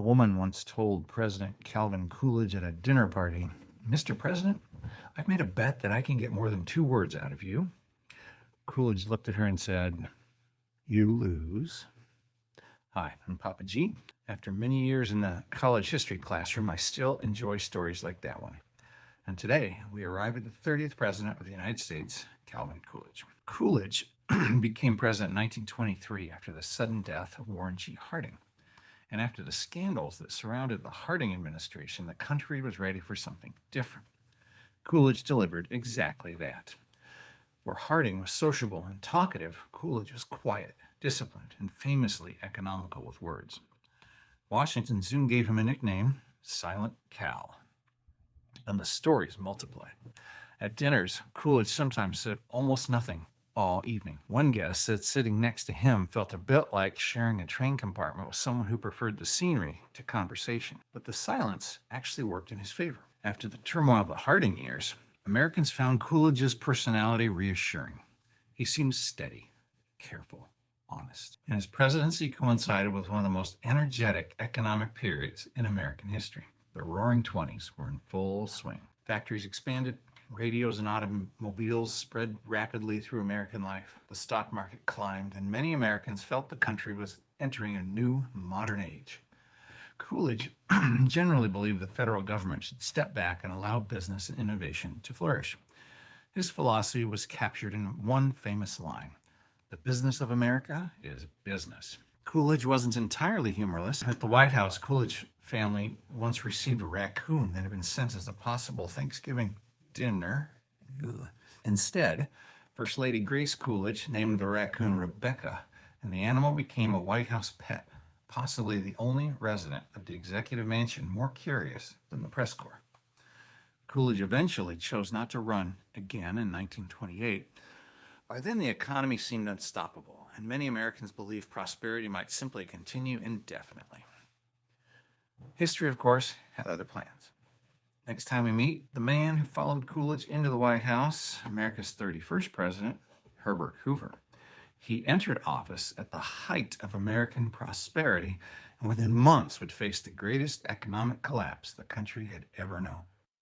A woman once told President Calvin Coolidge at a dinner party, "Mr. President, I've made a bet that I can get more than 2 words out of you." Coolidge looked at her and said, "You lose." Hi, I'm Papa G. After many years in the college history classroom, I still enjoy stories like that one. And today, we arrive at the 30th President of the United States, Calvin Coolidge. Coolidge became president in 1923 after the sudden death of Warren G. Harding. And after the scandals that surrounded the Harding administration, the country was ready for something different. Coolidge delivered exactly that. Where Harding was sociable and talkative, Coolidge was quiet, disciplined, and famously economical with words. Washington soon gave him a nickname, Silent Cal. And the stories multiplied. At dinners, Coolidge sometimes said almost nothing all evening. One guest said sitting next to him felt a bit like sharing a train compartment with someone who preferred the scenery to conversation. But the silence actually worked in his favor. After the turmoil of the Harding years, Americans found Coolidge's personality reassuring. He seemed steady, careful, honest. And his presidency coincided with one of the most energetic economic periods in American history. The roaring 20s were in full swing. Factories expanded, radios and automobiles spread rapidly through American life. The stock market climbed, and many Americans felt the country was entering a new modern age. Coolidge generally believed the federal government should step back and allow business and innovation to flourish. His philosophy was captured in one famous line: "The business of America is business." Coolidge wasn't entirely humorless. At the White House, Coolidge family once received a raccoon that had been sent as a possible Thanksgiving dinner. Instead, First Lady Grace Coolidge named the raccoon Rebecca, and the animal became a White House pet, possibly the only resident of the executive mansion more curious than the press corps. Coolidge eventually chose not to run again in 1928. By then, the economy seemed unstoppable, and many Americans believed prosperity might simply continue indefinitely. History, of course, had other plans. Next time we meet, the man who followed Coolidge into the White House, America's 31st president, Herbert Hoover. He entered office at the height of American prosperity and within months would face the greatest economic collapse the country had ever known.